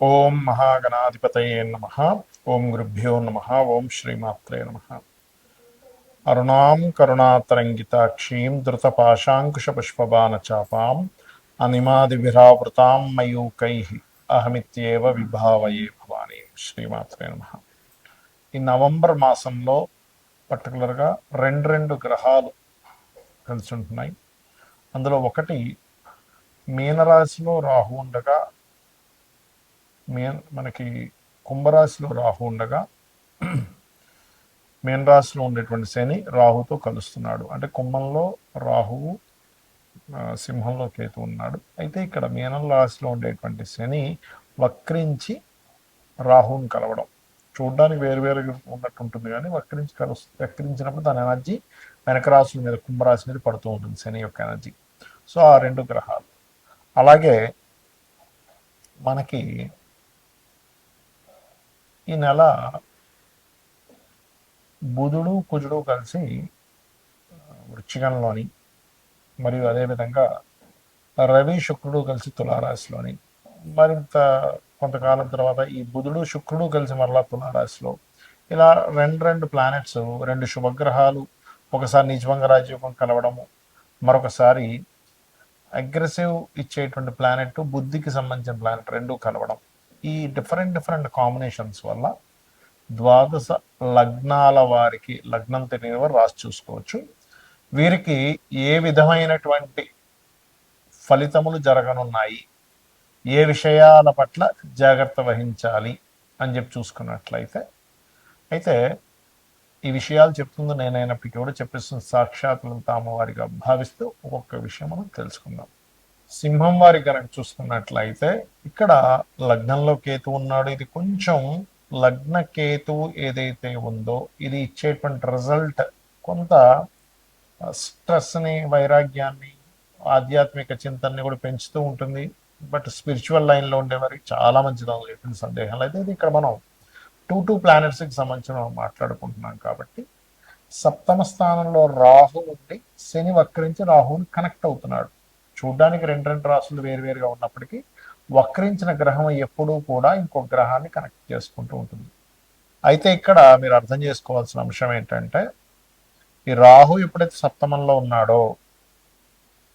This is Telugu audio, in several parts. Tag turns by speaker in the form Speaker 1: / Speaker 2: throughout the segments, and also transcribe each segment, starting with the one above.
Speaker 1: ఓం మహాగణాధిపతయే నమః. ఓం గురుభ్యో నమః. ఓం శ్రీమాత్రే నమః. అరుణాం కరుణాతరంగితాక్షీం ధృతపాశాంకుశపుష్పబాణచాపాం అనిమాదివిరావృతాం మయూకైః అహమిత్యేవ విభావయే భవానీ. శ్రీమాత్రే నమః. ఈ నవంబర్ మాసంలో పర్టికులర్గా రెండు గ్రహాలు కలిసి ఉంటున్నాయి. అందులో ఒకటి మీనరాశిలో రాహు ఉండగా, మనకి కుంభరాశిలో రాహు ఉండగా మీన రాశిలో ఉండేటువంటి శని రాహుతో కలుస్తున్నాడు. అంటే కుంభంలో రాహువు, సింహంలో కేతు ఉన్నాడు. అయితే ఇక్కడ మీనం రాశిలో ఉండేటువంటి శని వక్రించి రాహుని కలవడం చూడడానికి వేరువేరుగా ఉన్నట్టు ఉంటుంది, కానీ వక్రించినప్పుడు దాని ఎనర్జీ వెనక రాశుల మీద, కుంభరాశి మీద పడుతూ ఉంటుంది, శని యొక్క ఎనర్జీ. సో ఆ రెండు గ్రహాలు. అలాగే మనకి ఈ నెల బుధుడు కుజుడు కలిసి వృశ్చికంలోని, మరియు అదేవిధంగా రవి శుక్రుడు కలిసి తులారాశిలోని, మరింత కొంతకాలం తర్వాత ఈ బుధుడు శుక్రుడు కలిసి మరలా తులారాశిలో, ఇలా రెండు ప్లానెట్స్, రెండు శుభగ్రహాలు ఒకసారి నీచభంగ రాజయోగం కలవడము, మరొకసారి అగ్రెసివ్ ఇచ్చేటువంటి ప్లానెట్, బుద్ధికి సంబంధించిన ప్లానెట్ రెండు కలవడం. ఈ డిఫరెంట్ కాంబినేషన్స్ వల్ల ద్వాదశ లగ్నాల వారికి, లగ్నం తెలియని వారు రాసి చూసుకోవచ్చు, వీరికి ఏ విధమైనటువంటి ఫలితములు జరగనున్నాయి, ఏ విషయాల పట్ల జాగ్రత్త వహించాలి అని చెప్పి చూసుకున్నట్లయితే, అయితే ఈ విషయాలు చెప్తుంది నేనైనప్పటికీ కూడా చెప్పేస్తున్న సాక్షాత్తులు తామవారిగా భావిస్తూ ఒక్కొక్క విషయం మనం తెలుసుకుందాం. సింహం వారి కనుక చూసుకున్నట్లయితే ఇక్కడ లగ్నంలో కేతు ఉన్నాడు. ఇది కొంచెం లగ్న కేతు ఏదైతే ఉందో ఇది ఇచ్చేటువంటి రిజల్ట్ కొంత స్ట్రెస్ని, వైరాగ్యాన్ని, ఆధ్యాత్మిక చింతనని కూడా పెంచుతూ ఉంటుంది. బట్ స్పిరిచువల్ లైన్లో ఉండేవారికి చాలా మంచిది, ఎటువంటి సందేహం అయితే. ఇది ఇక్కడ మనం టూ ప్లానెట్స్కి సంబంధించి మనం మాట్లాడుకుంటున్నాం కాబట్టి, సప్తమ స్థానంలో రాహు ఉండి శని వక్రించి రాహుని కనెక్ట్ అవుతున్నాడు. చూడ్డానికి రెండు రాశులు వేరువేరుగా ఉన్నప్పటికీ వక్రించిన గ్రహం ఎప్పుడూ కూడా ఇంకో గ్రహాన్ని కనెక్ట్ చేసుకుంటూ ఉంటుంది. అయితే ఇక్కడ మీరు అర్థం చేసుకోవాల్సిన అంశం ఏంటంటే, ఈ రాహు ఎప్పుడైతే సప్తమంలో ఉన్నాడో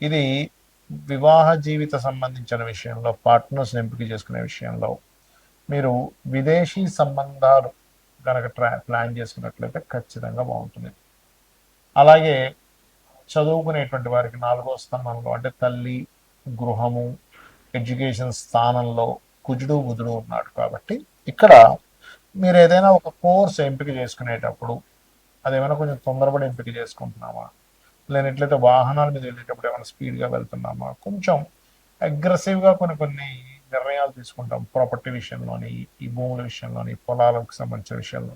Speaker 1: ఇది వివాహ జీవిత సంబంధించిన విషయంలో, పార్ట్నర్స్ ఎంపిక చేసుకునే విషయంలో, మీరు విదేశీ సంబంధాలు కనుక ప్లాన్ చేసుకున్నట్లయితే ఖచ్చితంగా బాగుంటుంది. అలాగే చదువుకునేటువంటి వారికి 4వ స్థానంలో, అంటే తల్లి, గృహము, ఎడ్యుకేషన్ స్థానంలో కుజుడు బుధుడు ఉన్నాడు. కాబట్టి ఇక్కడ మీరు ఏదైనా ఒక కోర్స్ ఎంపిక చేసుకునేటప్పుడు అదేమైనా కొంచెం తొందరపడి ఎంపిక చేసుకుంటున్నామా, లేనట్లయితే వాహనాల మీద వెళ్ళేటప్పుడు ఏమైనా స్పీడ్గా వెళ్తున్నామా, కొంచెం అగ్రెసివ్గా కొన్ని నిర్ణయాలు తీసుకుంటాం ప్రాపర్టీ విషయంలోని, ఈ భూముల విషయంలోని, పొలాలకు సంబంధించిన విషయంలో.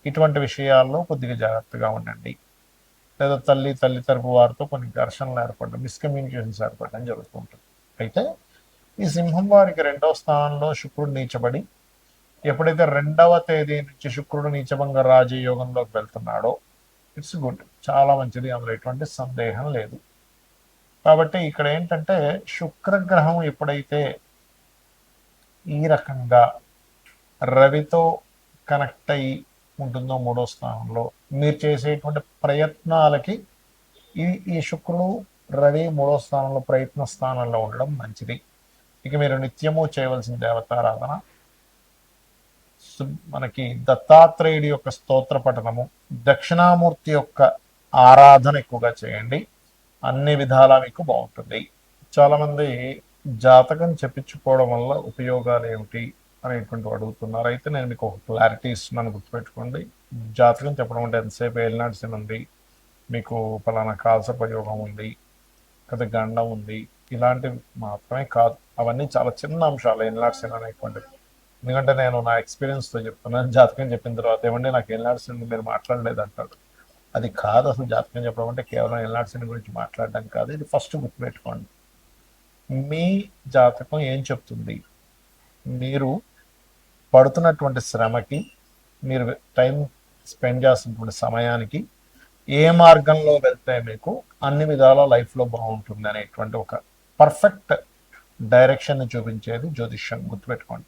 Speaker 1: ఇటువంటి విషయాల్లో కొద్దిగా జాగ్రత్తగా ఉండండి. లేదా తల్లి తరపు వారితో కొన్ని ఘర్షణలు ఏర్పడడం, మిస్కమ్యూనికేషన్స్ ఏర్పడడం జరుగుతూ ఉంటుంది. అయితే ఈ సింహం వారికి 2వ స్థానంలో శుక్రుడు నీచబడి, ఎప్పుడైతే 2వ తేదీ నుంచి శుక్రుడు నీచభంగ రాజయోగంలోకి వెళ్తున్నాడో ఇట్స్ గుడ్, చాలా మంచిది, అందులో ఎటువంటి సందేహం లేదు. కాబట్టి ఇక్కడ ఏంటంటే, శుక్రగ్రహం ఎప్పుడైతే ఈ రకంగా రవితో కనెక్ట్ అయ్యి ఉంటుందో 3వ స్థానంలో, మీరు చేసేటువంటి ప్రయత్నాలకి ఈ శుక్రుడు రవి 3వ స్థానంలో, ప్రయత్న స్థానంలో ఉండడం మంచిది. ఇక మీరు నిత్యము చేయవలసిన దేవతారాధన, మనకి దత్తాత్రేయుడి యొక్క స్తోత్ర పఠనము, దక్షిణామూర్తి యొక్క ఆరాధన ఎక్కువగా చేయండి. అన్ని విధాలా మీకు బాగుంటుంది. చాలామంది జాతకం చెప్పించుకోవడం వల్ల ఉపయోగాలు ఏమిటి అనేటువంటి అడుగుతున్నారు. అయితే నేను మీకు ఒక క్లారిటీ ఇస్తున్నాను, గుర్తుపెట్టుకోండి. జాతకం చెప్పడం అంటే ఎంతసేపు ఏలినాటి శని ఉంది, మీకు ఫలానా కాల్సపయోగం ఉంది, కదా గండం ఉంది, ఇలాంటివి మాత్రమే కాదు. అవన్నీ చాలా చిన్న అంశాలు ఏలినాటి శని అనేటువంటివి. ఎందుకంటే నేను నా ఎక్స్పీరియన్స్తో చెప్తున్నాను. జాతకం చెప్పిన తర్వాత ఏమంటే నాకు ఏలినాటి శని మీరు మాట్లాడలేదు అంటాడు. అది కాదు. అసలు జాతకం చెప్పడం అంటే కేవలం ఏలినాటి శని గురించి మాట్లాడడం కాదు. ఇది ఫస్ట్ గుర్తుపెట్టుకోండి. మీ జాతకం ఏం చెప్తుంది, మీరు పడుతున్నటువంటి శ్రమకి, మీరు టైం స్పెండ్ చేస్తున్నటువంటి సమయానికి ఏ మార్గంలో వెళ్తే మీకు అన్ని విధాల లైఫ్లో బాగుంటుంది అనేటువంటి ఒక పర్ఫెక్ట్ డైరెక్షన్ని చూపించేది జ్యోతిష్యం, గుర్తుపెట్టుకోండి.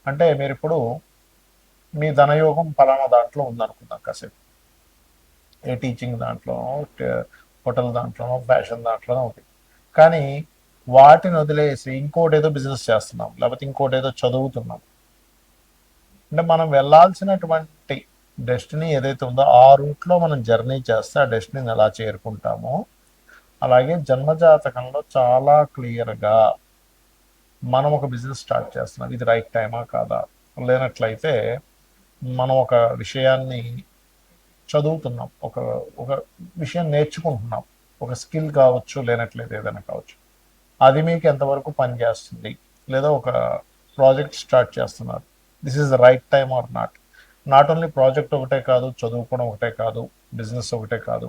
Speaker 1: అంటే మీరు ఇప్పుడు మీ ధనయోగం పలానా దాంట్లో ఉందనుకుందాం కాసేపు, ఏ టీచింగ్ దాంట్లో, హోటల్ దాంట్లోనో, ఫ్యాషన్ దాంట్లోనో ఉంది. కానీ వాటిని వదిలేసి ఇంకోటి ఏదో బిజినెస్ చేస్తున్నాం, లేకపోతే ఇంకోటి ఏదో చదువుతున్నాం. అంటే మనం వెళ్ళాల్సినటువంటి డెస్టినీ ఏదైతే ఉందో ఆ రూట్లో మనం జర్నీ చేస్తే ఆ డెస్టినీని ఎలా చేరుకుంటామో, అలాగే జన్మజాతకంలో చాలా క్లియర్గా మనం ఒక బిజినెస్ స్టార్ట్ చేస్తున్నాం, ఇది రైట్ టైమా కాదా, లేనట్లయితే మనం ఒక విషయాన్ని చదువుతున్నాం, ఒక ఒక విషయం నేర్చుకుంటున్నాం, ఒక స్కిల్ కావచ్చు, లేనట్లయితే ఏదైనా కావచ్చు, అది మీకు ఎంతవరకు పనిచేస్తుంది, లేదా ఒక ప్రాజెక్ట్ స్టార్ట్ చేస్తున్నారు, this is the right time or not. Not only project ఒకటే కాదు, చదువుకోవడం ఒకటే కాదు, బిజినెస్ ఒకటే కాదు,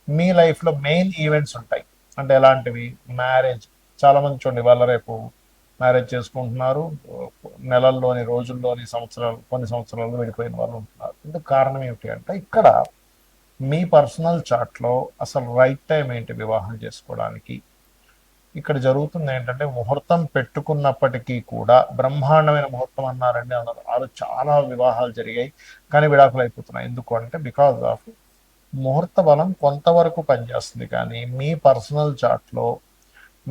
Speaker 1: మీ లైఫ్లో మెయిన్ ఈవెంట్స్ ఉంటాయి. అంటే ఎలాంటివి? మ్యారేజ్. చాలామంది చూడండి వాళ్ళ రేపు మ్యారేజ్ చేసుకుంటున్నారు, నెలల్లోని, రోజుల్లోని, సంవత్సరాలు, కొన్ని సంవత్సరాలు వెళ్ళిపోయిన వాళ్ళు ఉంటున్నారు. ఇందుకు కారణం ఏమిటి అంటే ఇక్కడ మీ పర్సనల్ చార్ట్లో అసలు రైట్ టైం ఏంటి వివాహం చేసుకోవడానికి. ఇక్కడ జరుగుతుంది ఏంటంటే ముహూర్తం పెట్టుకున్నప్పటికీ కూడా బ్రహ్మాండమైన ముహూర్తం అన్నారండి అన్నారు, వాళ్ళు చాలా వివాహాలు జరిగాయి కానీ విడాకులు అయిపోతున్నాయి. ఎందుకు అంటే బికాజ్ ఆఫ్ ముహూర్త బలం కొంతవరకు పనిచేస్తుంది, కానీ మీ పర్సనల్ చార్ట్లో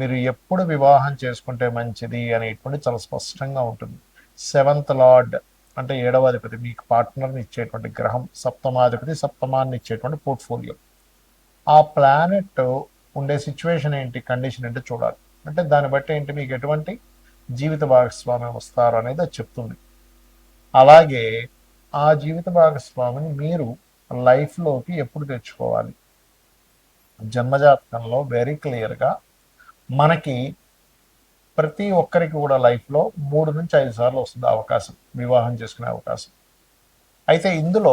Speaker 1: మీరు ఎప్పుడు వివాహం చేసుకుంటే మంచిది అనేటువంటి చాలా స్పష్టంగా ఉంటుంది. సెవెంత్ లార్డ్ అంటే ఏడవ అధిపతి, మీకు పార్ట్నర్ని ఇచ్చేటువంటి గ్రహం, సప్తమాధిపతి సప్తమాన్ని ఇచ్చేటువంటి పోర్ట్ఫోలియో. ఆ ప్లానెట్ ఉండే సిచ్యువేషన్ ఏంటి, కండిషన్ ఏంటి చూడాలి. అంటే దాన్ని బట్టి ఏంటి మీకు ఎటువంటి జీవిత భాగస్వామి వస్తారు అనేది అది చెప్తుంది. అలాగే ఆ జీవిత భాగస్వామిని మీరు లైఫ్లోకి ఎప్పుడు తెచ్చుకోవాలి, జన్మజాతకంలో వెరీ క్లియర్గా మనకి ప్రతి ఒక్కరికి కూడా లైఫ్లో 3 నుంచి 5 సార్లు వస్తుంది అవకాశం, వివాహం చేసుకునే అవకాశం. అయితే ఇందులో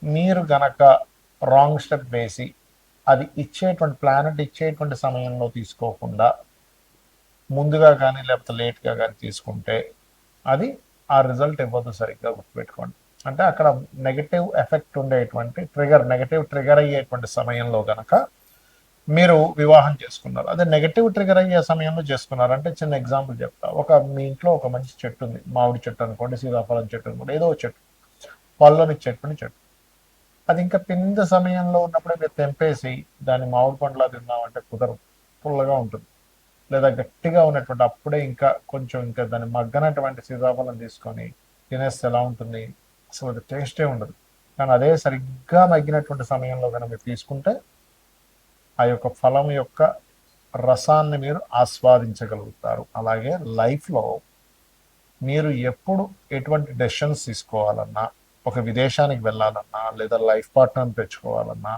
Speaker 1: మీరు గనక రాంగ్ స్టెప్ వేసి అది ఇచ్చేటువంటి ప్లానెట్ ఇచ్చేటువంటి సమయంలో తీసుకోకుండా ముందుగా కానీ లేకపోతే లేట్గా కానీ తీసుకుంటే అది ఆ రిజల్ట్ ఇవ్వదు. సరిగ్గా గుర్తుపెట్టుకోండి. అంటే అక్కడ నెగటివ్ ఎఫెక్ట్ ఉండేటువంటి నెగటివ్ ట్రిగర్ అయ్యేటువంటి సమయంలో గనక మీరు వివాహం చేసుకున్నారు, అదే నెగటివ్ ట్రిగర్ అయ్యే సమయంలో చేసుకున్నారు. అంటే చిన్న ఎగ్జాంపుల్ చెప్తా. మీ ఇంట్లో ఒక మంచి చెట్టు ఉంది, మామిడి చెట్టు అనుకోండి, సీతాఫలం చెట్టు అనుకోండి, ఏదో చెట్టు, పళ్ళని చెట్టుని చెట్టు. అది ఇంకా పింద సమయంలో ఉన్నప్పుడే మీరు తెంపేసి దాన్ని మామిడి పండ్లా తిన్నామంటే కుదరదు, పుల్లగా ఉంటుంది. లేదా గట్టిగా ఉన్నటువంటి అప్పుడే ఇంకా కొంచెం ఇంకా దాన్ని మగ్గనటువంటి సీతాఫలం తీసుకొని తినేస్తే ఎలా ఉంటుంది, అసలు అది టేస్టే ఉండదు. కానీ అదే సరిగ్గా మగ్గినటువంటి సమయంలో కనుక మీరు తీసుకుంటే ఆ యొక్క ఫలం యొక్క రసాన్ని మీరు ఆస్వాదించగలుగుతారు. అలాగే లైఫ్లో మీరు ఎప్పుడు ఎటువంటి డెసిషన్స్ తీసుకోవాలన్నా, ఒక విదేశానికి వెళ్ళాలన్నా, లేదా లైఫ్ పార్ట్నర్ని తెచ్చుకోవాలన్నా,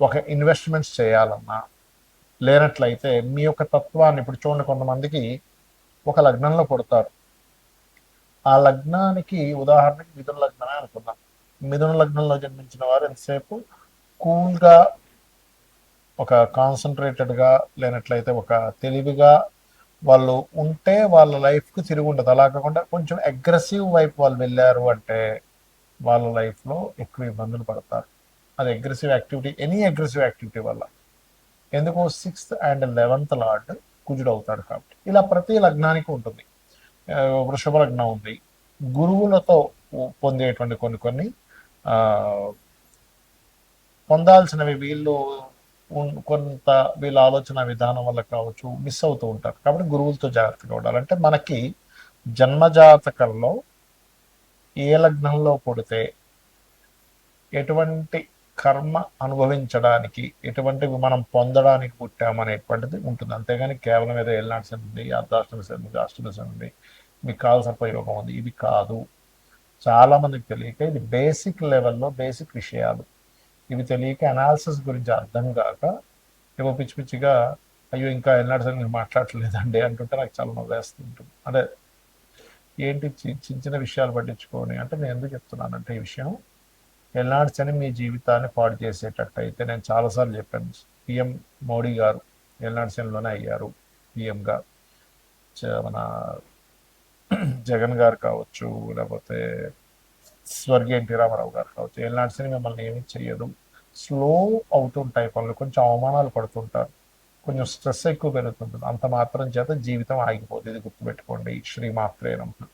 Speaker 1: ఒక ఇన్వెస్ట్మెంట్స్ చేయాలన్నా, లేనట్లయితే మీ యొక్క తత్వాన్ని ఇప్పుడు చూడండి, కొంతమందికి ఒక లగ్నంలో పుడతారు, ఆ లగ్నానికి ఉదాహరణకి మిథున లగ్నమే అనుకుందాం. మిథున లగ్నంలో జన్మించిన వారు ఎంతసేపు కూల్గా, ఒక కాన్సన్ట్రేటెడ్గా, లేనట్లయితే ఒక తెలివిగా వాళ్ళు ఉంటే వాళ్ళ లైఫ్కి తిరిగి ఉండదు. అలా కాకుండా కొంచెం అగ్రెసివ్ వైపు వాళ్ళు వెళ్ళారు అంటే వాళ్ళ లైఫ్లో ఎక్కువ ఇబ్బందులు పడతారు. అది aggressive activity, any aggressive activity వల్ల. ఎందుకు? 6th and 11th లార్డ్ కుజుడు అవుతాడు కాబట్టి. ఇలా ప్రతి లగ్నానికి ఉంటుంది. వృషభ లగ్నం ఉంది, గురువులతో పొందేటువంటి కొన్ని కొన్ని పొందాల్సినవి వీళ్ళు కొంత వీళ్ళ ఆలోచన విధానం వల్ల కావచ్చు మిస్ అవుతూ ఉంటారు. కాబట్టి గురువులతో జాగ్రత్తగా ఉండాలి. అంటే మనకి జన్మజాతకంలో ఏ లగ్నంలో పుడితే ఎటువంటి కర్మ అనుభవించడానికి, ఎటువంటివి మనం పొందడానికి పుట్టామనేటువంటిది ఉంటుంది. అంతేగాని కేవలం ఏదో ఏళ్ళనాటి శని ఉంది, అర్ధాష్టమి శని ఉంది, అష్టమి శని ఉంది, మీకు కావాల్సిన ఉపయోగం ఉంది, ఇది కాదు. చాలామందికి తెలియక ఇది బేసిక్ లెవెల్లో బేసిక్ విషయాలు, ఇవి తెలియక అనాలిసిస్ గురించి అర్థం కాక ఏవో పిచ్చి పిచ్చిగా అయ్యో ఇంకా ఏళ్ళనాటి శని మాట్లాడలేదండి అంటుంటే నాకు చాలా నవ్వేస్తుంటుంది. అంటే ఏంటి చిన్న చిన్న విషయాలు పట్టించుకొని, అంటే నేను ఎందుకు చెప్తున్నానంటే ఈ విషయం, ఏళ్ళనాటి శని మీ జీవితాన్ని పాడు చేసేటట్టు అయితే, నేను చాలాసార్లు చెప్పాను, పిఎం మోడీ గారు ఏళ్ళనాటి శనిలోనే అయ్యారు పిఎంగా. మన జగన్ గారు కావచ్చు, లేకపోతే స్వర్గీయ ఎన్టీ రామారావు గారు కావచ్చు, ఏళ్ళనాటి శని మిమ్మల్ని ఏమీ చెయ్యదు. స్లో అవుతుంటాయి పనులు, కొంచెం అవమానాలు పడుతుంటారు, కొంచెం స్ట్రెస్ ఎక్కువ పెరుగుతుంటుంది, అంత మాత్రం చేత జీవితం ఆగిపోతుంది. ఇది గుర్తుపెట్టుకోండి. శ్రీమాత్రే నమః.